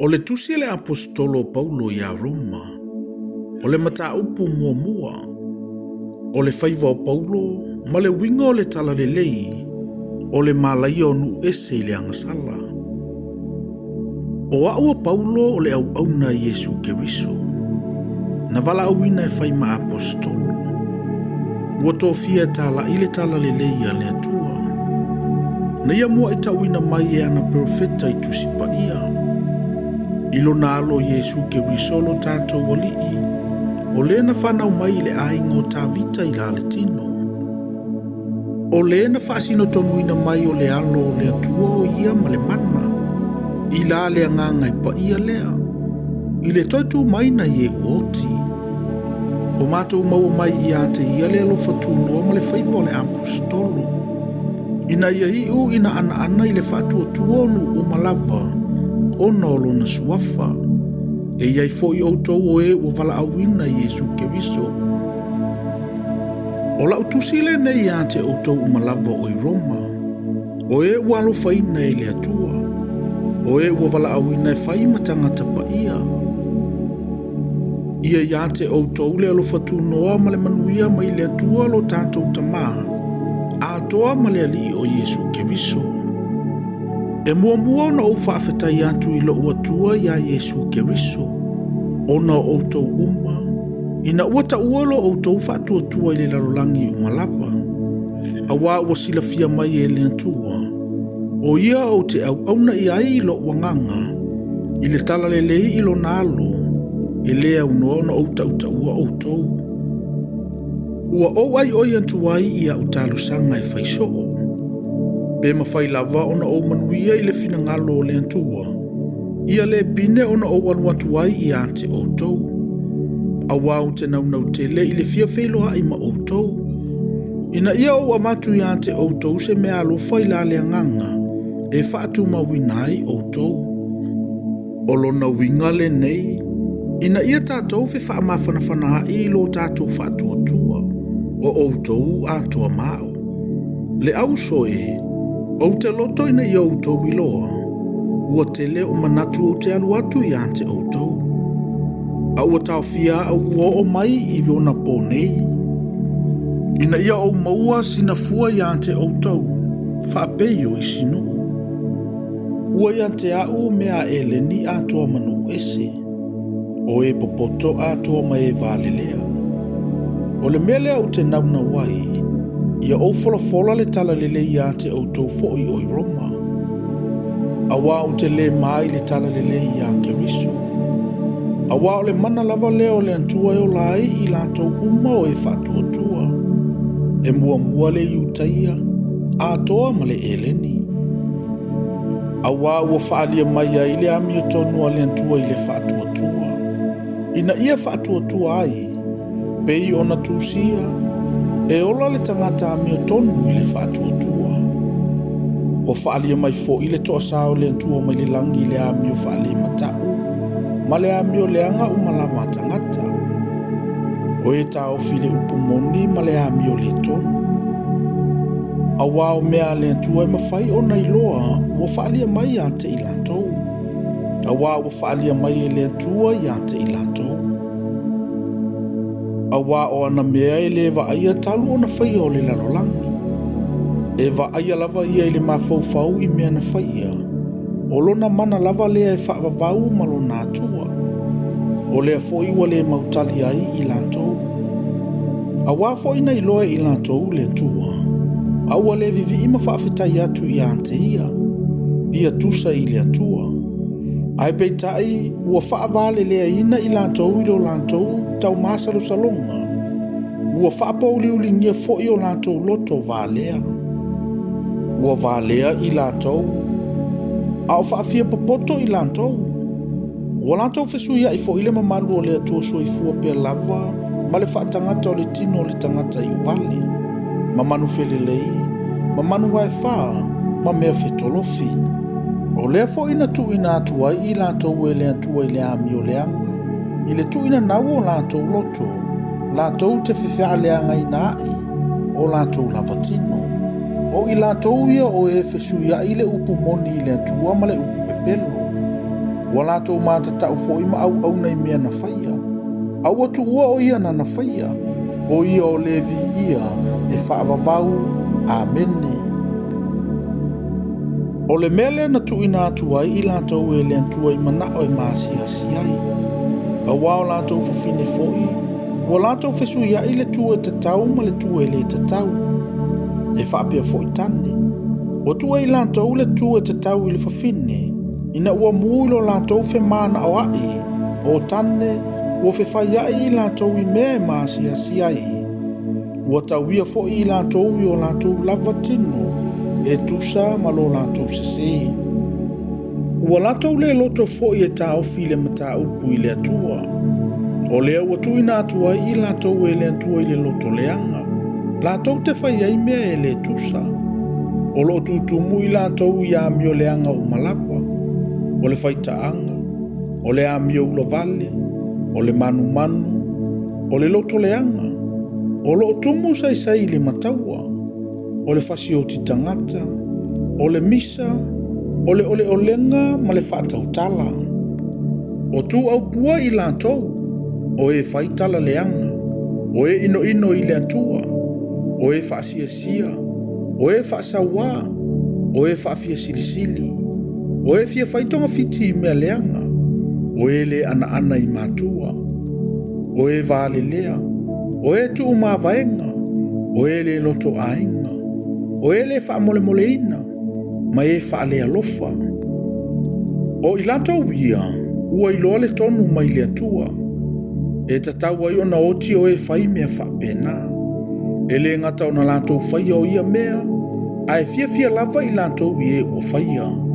O le tusi le apostolo Paulo ia Roma, o le mata upu mua mua, o le faiva o Paulo, ma le winga o le tala le lei, o le malai o nu ese le angasala. O aua Paulo o le au na Yesu Keriso, na vala awina e fai ma apostolo, ua tofia tala ile tala le lei a le atua, na ia mua ita wina mai e ana profeta i tusi pa ia. Ilo nalo Yesu Keriso lo tātou walii, o le na whanau mai le ainga o tā vita i la le tino. O le na whaasino tonuina mai o le alo o le atua o ia ma le mana, i la le anganga i pa ia lea, i le toitu mai na ye uoti. O mātou maua mai i ate ia le alo fatunua ma le faiva le apostolo. Ina ia iu ina ana i le fatua tuonu o malava, ona o lona suafa, e iai foi outou o e ua vala awina Yesu Keriso. O lau tusile nei a te outou malava o i Roma, o e ua alofaina e le atua, o e ua vala awina e fai matangata pa ia. Ia ia te outou le alofatu noa ma le manuia ma i le atua lo tātou tamaa, a toa ma le ali o Yesu Keriso. E mua na o whaafetai atu i lo uatua ia Yesu Keriso. Ona o outou uma, ina uata uolo o outou whaatuatua i le lalolangi umalava. Awa ua silafia mai e le atua. O ia o te auna i ai i lo uanganga, i le tala le lei i lo nalo, i lea unoona o tauta ua outou. Ua o ai oi antuai i a utalusanga e faisoo. Pe mawhai lava ona o manuia i le fina ngalo o le antua. Ia le pine ona o anuatuai i ate o tou. Awau te naunau tele i le fia wheloa i ma o tou. Ina ia o amatu i ate o tou se mea alofa i la le anganga e whaatu mawinai o tou. O lona winga le nei. Ina ia tātou fe wha mawhanawhana i lo tātou whaatu atua. O tou atua mao. Le au soe. O te loto ina i outou i loa, ua tele o manatu o te alu atu i ante outou. A ua tau fia a ua o mai i viona pōnei. Ina ia o maua sina fua i ante outou, whapeio i sinu. Ua i ante au mea eleni atua manu ese, o e popoto atua mai e valelea. O le mele au te nauna wai, ia o fola le tala lele i ate outou fo'i o i Roma. Awa o te le mai le tala lele i a Keriso. Awa o le mana lava leo le antua e o lai i lantou uma o e whatuatua. E mua le iutaia, a toa ma le eleni. Awa ua whaalia mai a ile ami o tonua le antua i le whatuatua. Ina ia whatuatua ai, pei ona tūsia, e ola le tangata mi o tonu i le whaatuatua. O whaalia mai fo i le toa sao le antua mai le langi le ami o whaalia matau, ma le ami o le anga umalama tangata. O e tau file upumoni ma le ami o le tonu. Awa o mea le antua e mawhai o nei loa, o whaalia mai ate i latou. Awa o whaalia mai e le antua i ate i latou. Awa o ana mea e le vaaya talu o na whaia o le lalolangi. E vaaya lava ia i le mawhauwhau i mea na whaia. O lona mana lava lea e whaavavau ma lo nātua. O lea fōi ua le mautali ai i lātou. Awa fōi na iloa i lātou le tua. Awa le vivi ima whaafetai atu i ante ia. Ia tusa i le atua. Ai peitai ua whaavale lea ina i lātou i lo lātou tau masalu salonga. Ua whaapauli ulingia fo i o lātou loto vālea. Ua vālea i lātou. A o whaafia papoto i lātou. Ua lātou whesuia i fo ile mamalu o lea tua sua i fua pia lava, ma le whaatangata o le tino o le tangata i uvale. Ma manu whelelei, ma manu wae whaa, ma mea whetolofi. O lea fo ina tu ina atua i lātou e lea tua i le ami o lea. I le tuina nau o lātou loto, lātou te whiwhea leanga i nai, o lātou lavatino. O i lātou ia o e whesuia i le upu moni i le atua ma le upu pepelo. ua latou matatau foʻi ma auauna i mea na faia aua tuua o ia na faia o ia o le viia e faavavau amene. O le mea lea na tuuina atu ai i latou e le atua i manaʻo e masiasi ai auā o latou fafine foʻi ua latou fesuiaʻi le tua e tatau ma le tua e lē tatau e faapea foʻi tane ua tua i latou le tua e tatau i le fafine ina ua mui lo latou femanaʻoaʻi o tane ua fefaiaʻi i latou i mea e masiasi ai ua tauia foʻi i latou i o latou lava tino e tusa ma lo latou sesē ua latou le loto foʻi e taofi i le mataupu i le atua o lea ua tuuina atu ai i latou e le atua i le loto leaga latou te fai ai mea e le tusa o loo tutumu i latou i amio leaga uma lava o le faitaaga o le amio ula vale o le manumanu o le loto leaga o loo tumu saisai i le mataua o le fasioti tagata o le misa o le oleolega ma le faatautala o tuaupua i latou o e faitala leaga o e inoino i le atua o e faasiasia o e faasauā o e faafia silisili o e fia faitoga fiti i mea leaga o e le anaana i matua o e valelea o e tuumavaega o e le loto aiga o e le faamolemoleina ma e faalealofa o i latou ia ua iloa le tonu mai le atua e tatau ai ona oti o e fai mea faapena e le gata ona latou faia o ia mea ae fiafia lava i latou i e ua faia